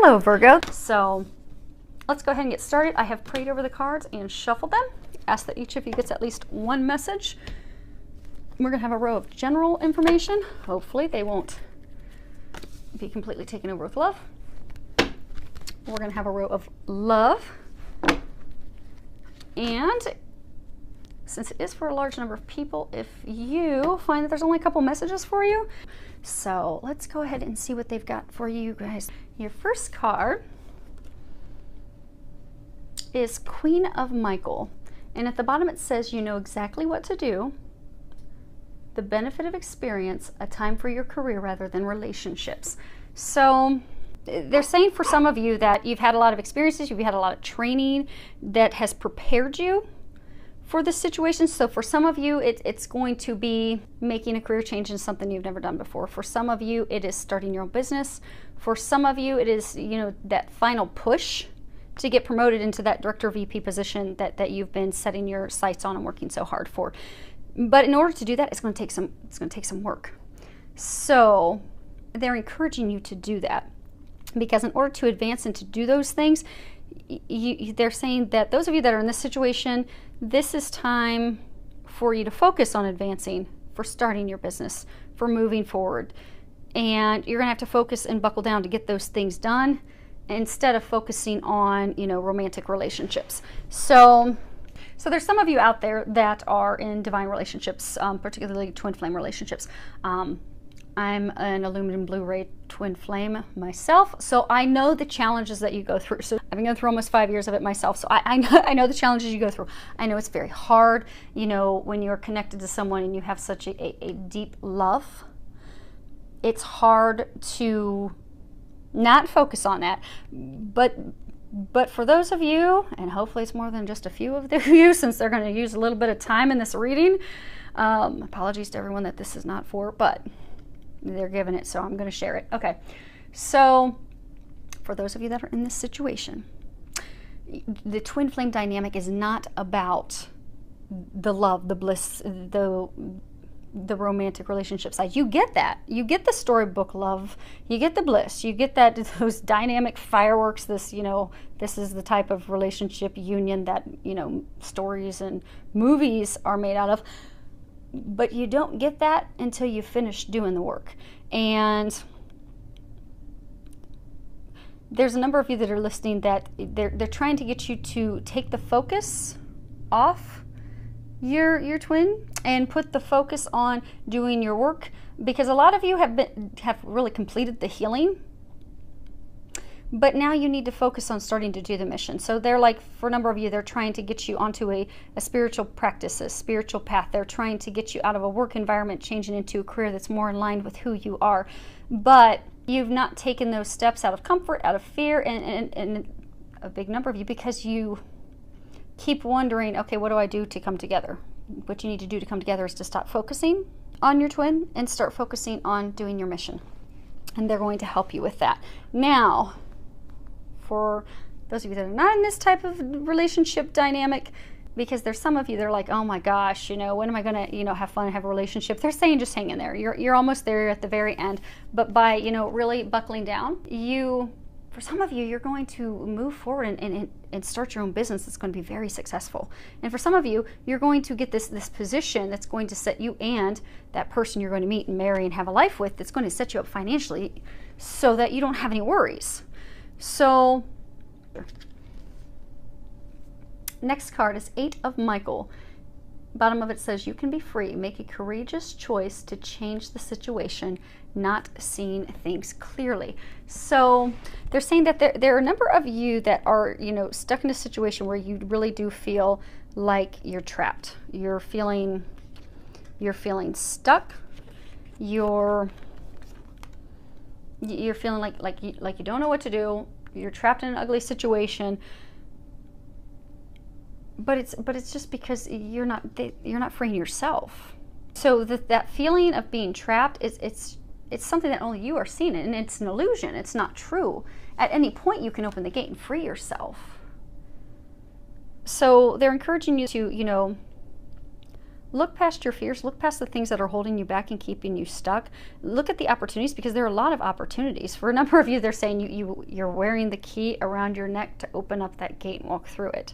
Hello, Virgo. So let's go ahead and get started. I have prayed over the cards and shuffled them. Ask that each of you gets at least one message. We're going to have a row of general information. Hopefully they won't be completely taken over with love. We're going to have a row of love. And since it is for a large number of people, if you find that there's only a couple messages for you, so let's go ahead and see what they've got for you guys. Your first card is Queen of Michael. And at the bottom it says, you know exactly what to do, the benefit of experience, a time for your career rather than relationships. So they're saying for some of you that you've had a lot of experiences, you've had a lot of training that has prepared you for this situation. So for some of you, it's going to be making a career change in something you've never done before. For some of you, it is starting your own business. For some of you, it is, you know, that final push to get promoted into that director VP position that you've been setting your sights on and working so hard for. But in order to do that, it's going to take some work. So they're encouraging you to do that, because in order to advance and to do those things, they're saying that those of you that are in this situation, this is time for you to focus on advancing, for starting your business, for moving forward. And you're going to have to focus and buckle down to get those things done instead of focusing on, you know, romantic relationships. So there's some of you out there that are in divine relationships, particularly twin flame relationships. I'm an aluminum blue ray twin flame myself, so I know the challenges that you go through. So I've been going through almost 5 years of it myself, so I know the challenges you go through. I know it's very hard, you know, when you're connected to someone and you have such a deep love. It's hard to not focus on that, but for those of you, and hopefully it's more than just a few of you, since they're going to use a little bit of time in this reading, apologies to everyone that this is not for, but they're giving it, so I'm going to share it. Okay, so for those of you that are in this situation, the twin flame dynamic is not about the love, the bliss, the romantic relationship side. You get that. You get the storybook love. You get the bliss. You get that, those dynamic fireworks. This, you know, this is the type of relationship union that, you know, stories and movies are made out of. But you don't get that until you finish doing the work. And there's a number of you that are listening that they're trying to get you to take the focus off your twin and put the focus on doing your work, because a lot of you have really completed the healing, but now you need to focus on starting to do the mission. So they're like, for a number of you, they're trying to get you onto a spiritual practice, a spiritual path. They're trying to get you out of a work environment, changing into a career that's more in line with who you are. But you've not taken those steps out of comfort, out of fear, and a big number of you, because you keep wondering, okay, what do I do to come together? What you need to do to come together is to stop focusing on your twin and start focusing on doing your mission. And they're going to help you with that. Now, for those of you that are not in this type of relationship dynamic, because there's some of you that are like, oh my gosh, you know, when am I going to, you know, have fun and have a relationship? They're saying just hang in there. You're almost there, you're at the very end. But by, you know, really buckling down, for some of you, you're going to move forward and start your own business that's going to be very successful. And for some of you, you're going to get this position that's going to set you and that person you're going to meet and marry and have a life with, that's going to set you up financially so that you don't have any worries. So next card is 8 of Michael. Bottom of it says, you can be free. Make a courageous choice to change the situation, not seeing things clearly. So they're saying that there are a number of you that are, you know, stuck in a situation where you really do feel like you're trapped. You're feeling stuck. You're feeling like you don't know what to do. You're trapped in an ugly situation. But it's just because you're not freeing yourself. So that feeling of being trapped, it's something that only you are seeing, and it's an illusion. It's not true. At any point you can open the gate and free yourself. So they're encouraging you to, you know, Look past your fears, look past the things that are holding you back and keeping you stuck. Look at the opportunities, because there are a lot of opportunities. For a number of you, they're saying you're wearing the key around your neck to open up that gate and walk through it.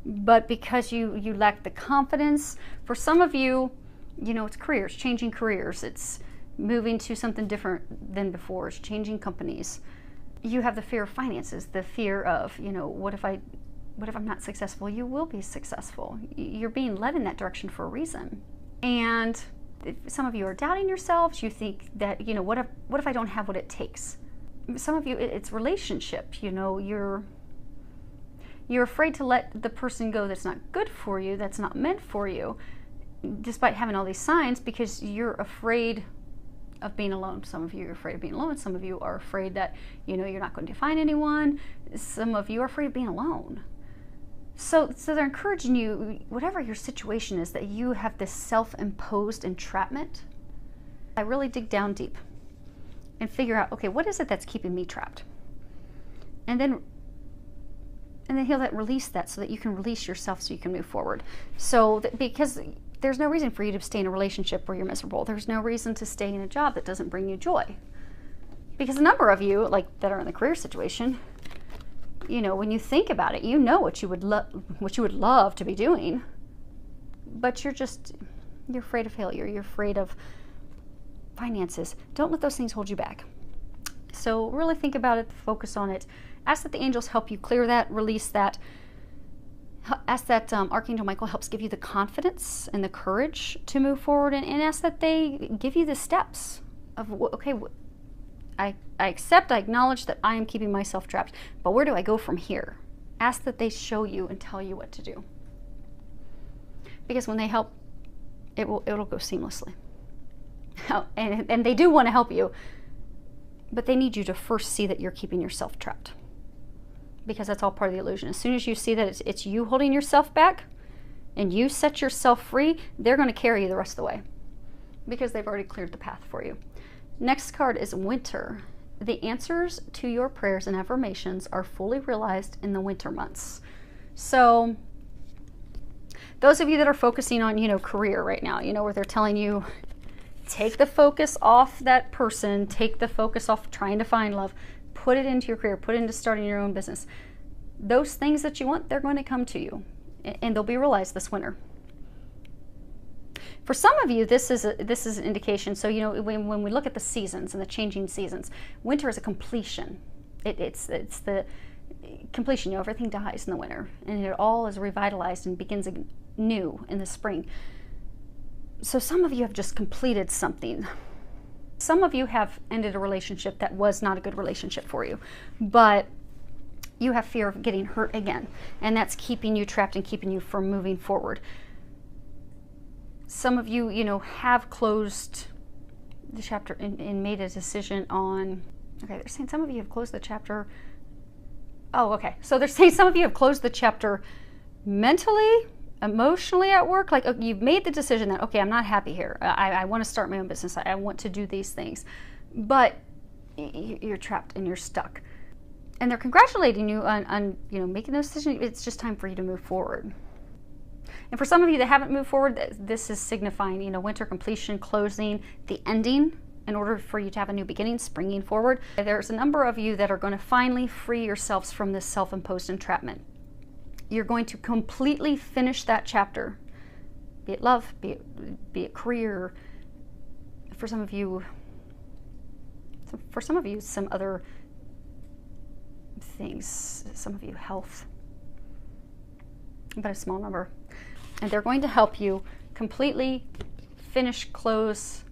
But because you lack the confidence, for some of you, it's careers, changing careers. It's moving to something different than before. It's changing companies. You have the fear of finances, the fear of, what if I'm not successful? You will be successful. You're being led in that direction for a reason. And some of you are doubting yourselves. You think that, what if I don't have what it takes? Some of you, it's relationship. You're afraid to let the person go that's not good for you, that's not meant for you, despite having all these signs, because you're afraid of being alone. Some of you are afraid of being alone. Some of you are afraid that, you're not going to find anyone. Some of you are afraid of being alone. So they're encouraging you, whatever your situation is, that you have this self-imposed entrapment. I really dig down deep and figure out, okay, what is it that's keeping me trapped? And then he'll release that so that you can release yourself so you can move forward. So because there's no reason for you to stay in a relationship where you're miserable. There's no reason to stay in a job that doesn't bring you joy. Because a number of you, that are in the career situation, when you think about it, what you would love to be doing, but you're afraid of failure. You're afraid of finances. Don't let those things hold you back. So really think about it, focus on it. Ask that the angels help you clear that, release that. Ask that Archangel Michael helps give you the confidence and the courage to move forward, and ask that they give you the steps of, okay, I accept, I acknowledge that I am keeping myself trapped, but where do I go from here? Ask that they show you and tell you what to do. Because when they help, it'll go seamlessly. And they do want to help you, but they need you to first see that you're keeping yourself trapped. Because that's all part of the illusion. As soon as you see that it's you holding yourself back and you set yourself free, they're going to carry you the rest of the way, because they've already cleared the path for you. Next card is Winter. The answers to your prayers and affirmations are fully realized in the winter months. So those of you that are focusing on, career right now, where they're telling you, take the focus off that person, take the focus off trying to find love, put it into your career, put it into starting your own business. Those things that you want, they're going to come to you, and they'll be realized this winter. For some of you, this is an indication. So, when we look at the seasons and the changing seasons, winter is a completion. It's the completion. Everything dies in the winter, and it all is revitalized and begins new in the spring. So some of you have just completed something. Some of you have ended a relationship that was not a good relationship for you, but you have fear of getting hurt again, and that's keeping you trapped and keeping you from moving forward. Some of you, have closed the chapter and made a decision on, okay, they're saying some of you have closed the chapter. Oh, okay. So they're saying some of you have closed the chapter mentally, emotionally at work. You've made the decision that, okay, I'm not happy here. I want to start my own business. I want to do these things. But you're trapped and you're stuck. And they're congratulating you on making those decisions. It's just time for you to move forward. And for some of you that haven't moved forward, this is signifying, winter completion, closing, the ending, in order for you to have a new beginning, springing forward. There's a number of you that are going to finally free yourselves from this self-imposed entrapment. You're going to completely finish that chapter, be it love, be it career. For some of you, some other things. Some of you, health, but a small number. And they're going to help you completely finish, close,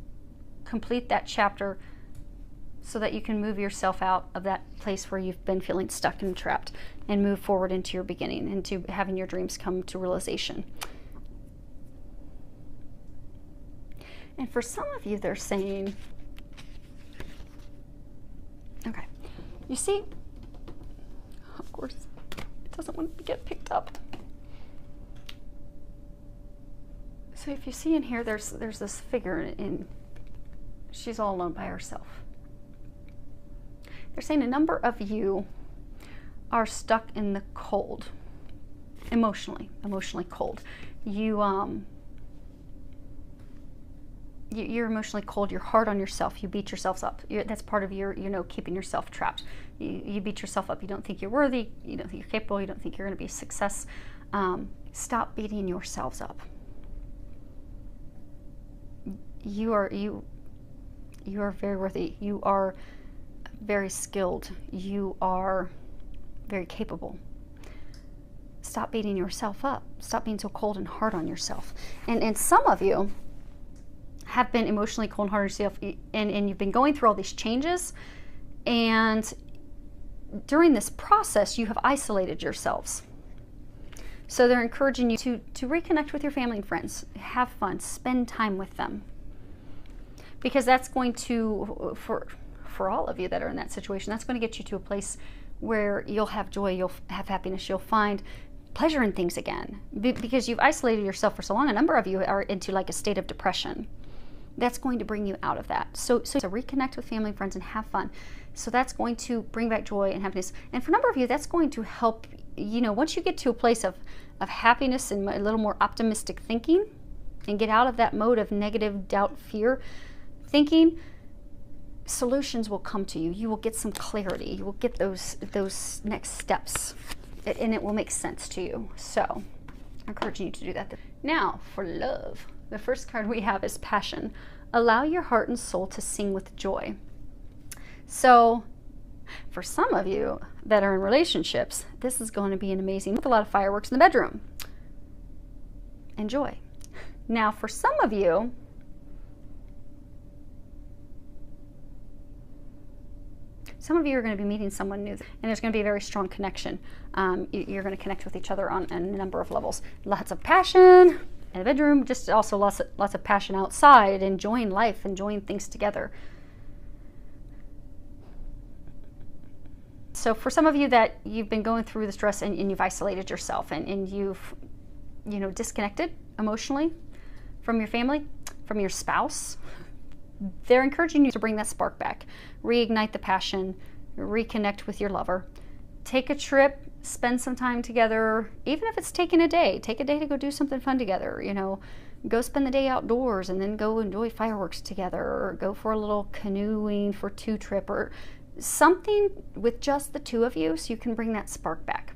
complete that chapter so that you can move yourself out of that place where you've been feeling stuck and trapped and move forward into your beginning, into having your dreams come to realization. And for some of you, they're saying, okay, you see, of course, it doesn't want to get picked up. So if you see in here, there's this figure, and she's all alone by herself. They're saying a number of you are stuck in the cold, emotionally cold. You you're emotionally cold, you're hard on yourself, you beat yourselves up. That's part of your, keeping yourself trapped. You beat yourself up, you don't think you're worthy, you don't think you're capable, you don't think you're going to be a success. Stop beating yourselves up. You are very worthy. You are very skilled. You are very capable. Stop beating yourself up. Stop being so cold and hard on yourself. And some of you have been emotionally cold and hard on yourself, and you've been going through all these changes, and during this process you have isolated yourselves. So they're encouraging you to reconnect with your family and friends, have fun, spend time with them, because that's going to, for all of you that are in that situation, that's going to get you to a place where you'll have joy, you'll have happiness, you'll find pleasure in things again, because you've isolated yourself for so long. A number of you are into like a state of depression. That's going to bring you out of that. So reconnect with family and friends and have fun. So that's going to bring back joy and happiness. And for a number of you, that's going to help, once you get to a place of happiness and a little more optimistic thinking, and get out of that mode of negative, doubt, fear thinking, solutions will come to you. You will get some clarity. You will get those next steps, and it will make sense to you. So I'm encouraging you to do that. Now for love. The first card we have is passion. Allow your heart and soul to sing with joy. So for some of you that are in relationships, this is going to be an amazing, with a lot of fireworks in the bedroom. Enjoy. Now for some of you, are going to be meeting someone new, and there's going to be a very strong connection. You're going to connect with each other on a number of levels. Lots of passion in the bedroom, just also lots of passion outside, enjoying life, enjoying things together. So for some of you that you've been going through the stress and you've isolated yourself and you've disconnected emotionally from your family, from your spouse, they're encouraging you to bring that spark back, reignite the passion, reconnect with your lover, take a trip, spend some time together, even if it's taking a day. Take a day to go do something fun together, go spend the day outdoors and then go enjoy fireworks together, or go for a little canoeing for two trip, or something with just the two of you so you can bring that spark back.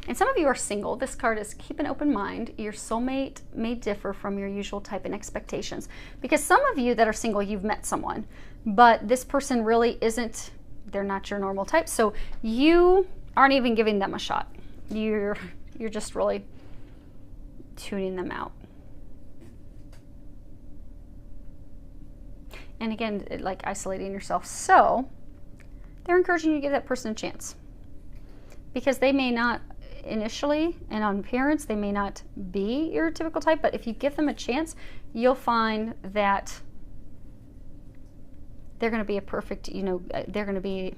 And some of you are single. This card is keep an open mind. Your soulmate may differ from your usual type and expectations. Because some of you that are single, you've met someone, but this person really isn't, they're not your normal type. So you aren't even giving them a shot. You're just really tuning them out. And again, like isolating yourself. So they're encouraging you to give that person a chance, because they may not initially, and on appearance, they may not be your typical type, but if you give them a chance, you'll find that they're going to be a perfect, they're going to be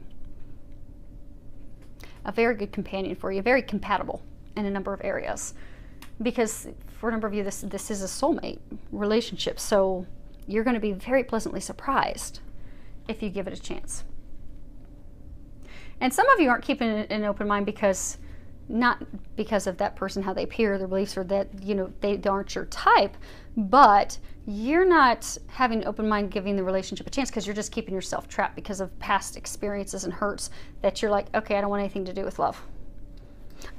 a very good companion for you, very compatible in a number of areas. Because for a number of you, this is a soulmate relationship, so you're going to be very pleasantly surprised if you give it a chance. And some of you aren't keeping an open mind not because of that person, how they appear, their beliefs, or that, they aren't your type, but you're not having an open mind giving the relationship a chance because you're just keeping yourself trapped because of past experiences and hurts that you're like, okay, I don't want anything to do with love.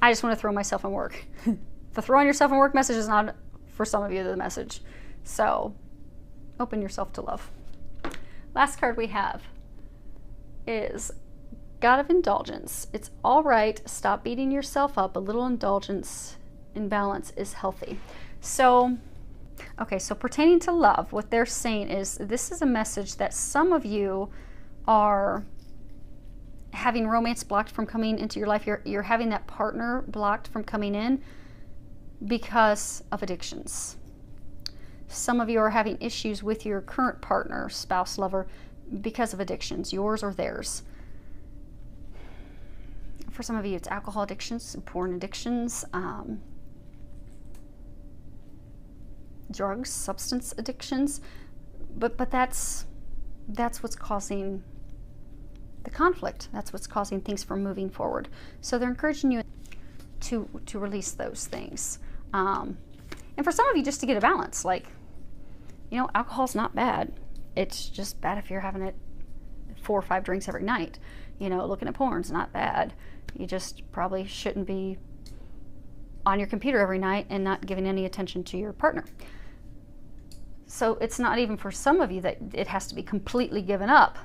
I just want to throw myself in work. The throwing yourself in work message is not, for some of you, the message. So open yourself to love. Last card we have is God of Indulgence. It's all right. Stop beating yourself up. A little indulgence and balance is healthy. So, okay, so pertaining to love, what they're saying is this is a message that some of you are having romance blocked from coming into your life. You're having that partner blocked from coming in because of addictions. Some of you are having issues with your current partner, spouse, lover, because of addictions, yours or theirs. For some of you, it's alcohol addictions, porn addictions, drugs, substance addictions. But that's what's causing the conflict. That's what's causing things from moving forward. So they're encouraging you to release those things. And for some of you, just to get a balance, like You know, alcohol's not bad. It's just bad if you're having it 4 or 5 drinks every night. You know, looking at porn's not bad. You just probably shouldn't be on your computer every night and not giving any attention to your partner. So it's not even for some of you that it has to be completely given up,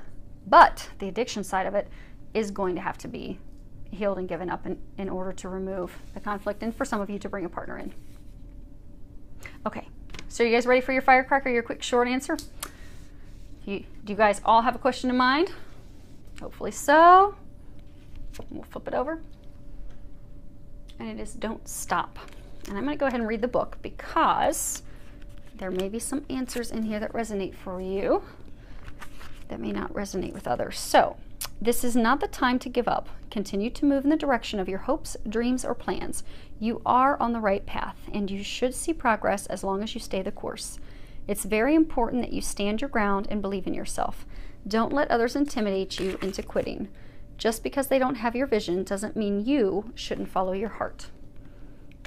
but the addiction side of it is going to have to be healed and given up in order to remove the conflict, and for some of you to bring a partner in. Okay, so you guys ready for your firecracker, your quick short answer? Do you guys all have a question in mind? Hopefully so. We'll flip it over. And it is don't stop. And I'm going to go ahead and read the book because there may be some answers in here that resonate for you that may not resonate with others. So, this is not the time to give up. Continue to move in the direction of your hopes, dreams, or plans. You are on the right path, and you should see progress as long as you stay the course. It's very important that you stand your ground and believe in yourself. Don't let others intimidate you into quitting. Just because they don't have your vision doesn't mean you shouldn't follow your heart.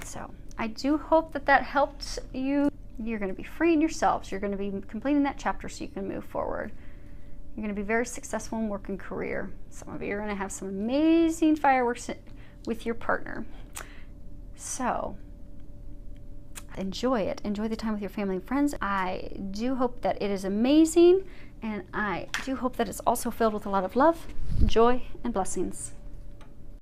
So, I do hope that that helped you. You're going to be freeing yourselves. You're going to be completing that chapter so you can move forward. You're going to be very successful in work and career. Some of you are going to have some amazing fireworks with your partner. So, enjoy it. Enjoy the time with your family and friends. I do hope that it is amazing, and I do hope that it's also filled with a lot of love, joy, and blessings.